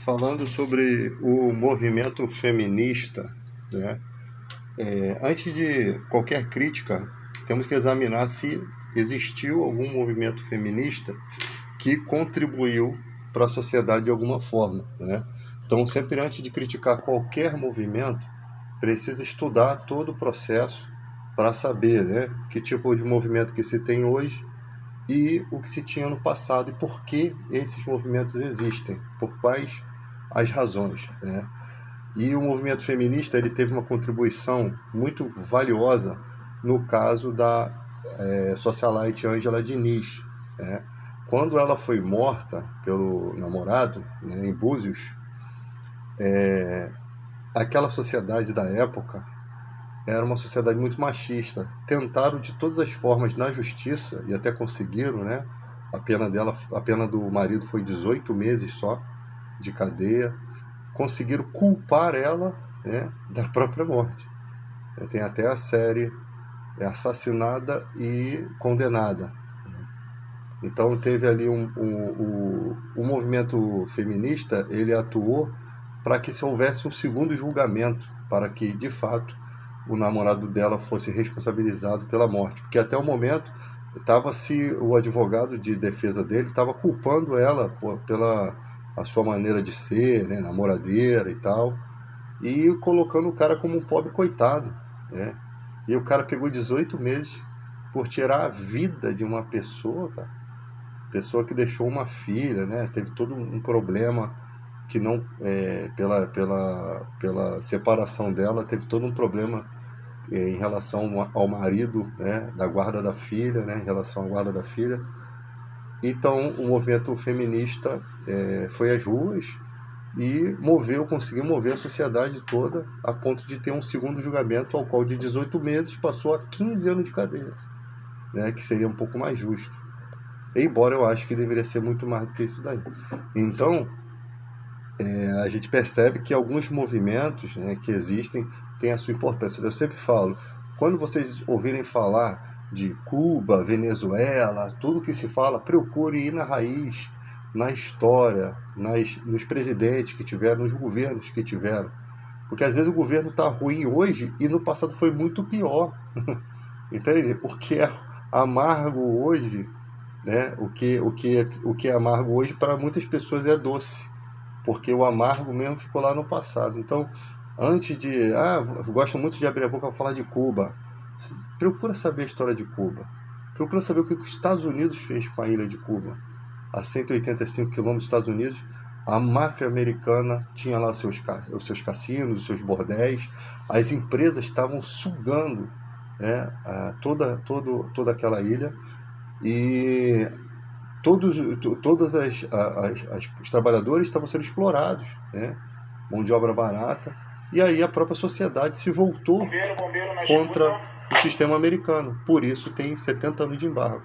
Falando sobre o movimento feminista, né? Antes de qualquer crítica, temos que examinar se existiu algum movimento feminista que contribuiu para a sociedade de alguma forma, né? Então, sempre antes de criticar qualquer movimento, precisa estudar todo o processo para saber, né, que tipo de movimento que se tem hoje e o que se tinha no passado e por que esses movimentos existem, por quais as razões, né? E o movimento feminista ele teve uma contribuição muito valiosa no caso da socialite Ângela Diniz, né? Quando ela foi morta pelo namorado, né, em Búzios, aquela sociedade da época era uma sociedade muito machista. Tentaram de todas as formas na justiça, e até conseguiram, né? A pena do marido foi 18 meses só de cadeia. Conseguiram culpar ela, né, da própria morte. Tem até a série Assassinada e Condenada. Então teve ali o movimento feminista, ele atuou para que se houvesse um segundo julgamento, para que de fato o namorado dela fosse responsabilizado pela morte, porque até o momento o advogado de defesa dele estava culpando ela pela a sua maneira de ser, né, namoradeira e tal, e colocando o cara como um pobre coitado, né? E o cara pegou 18 meses por tirar a vida de uma pessoa, cara. Pessoa que deixou uma filha, né? Teve todo um problema que não pela separação dela, teve todo um problema em relação ao marido, né? Da guarda da filha, né? Em relação à guarda da filha. Então o movimento feminista foi às ruas e conseguiu mover a sociedade toda a ponto de ter um segundo julgamento, ao qual de 18 meses passou a 15 anos de cadeia, né? Que seria um pouco mais justo. Embora eu acho que deveria ser muito mais do que isso daí. Então, a gente percebe que alguns movimentos, né, que existem têm a sua importância. Eu sempre falo, quando vocês ouvirem falar de Cuba, Venezuela, tudo que se fala, procure ir na raiz, na história, nos presidentes que tiveram, nos governos que tiveram. Porque às vezes o governo está ruim hoje e no passado foi muito pior. Entende? O que é amargo hoje, né? O que é amargo hoje para muitas pessoas é doce, porque o amargo mesmo ficou lá no passado. Então, antes de... eu gosto muito de abrir a boca para falar de Cuba. Procura saber a história de Cuba. Procura saber o que os Estados Unidos fez com a ilha de Cuba. A 185 quilômetros dos Estados Unidos, a máfia americana tinha lá os seus cassinos, os seus bordéis. As empresas estavam sugando, né, toda aquela ilha. E todos os trabalhadores estavam sendo explorados, né? Mão de obra barata. E aí a própria sociedade se voltou contra o sistema americano. Por isso tem 70 anos de embargo.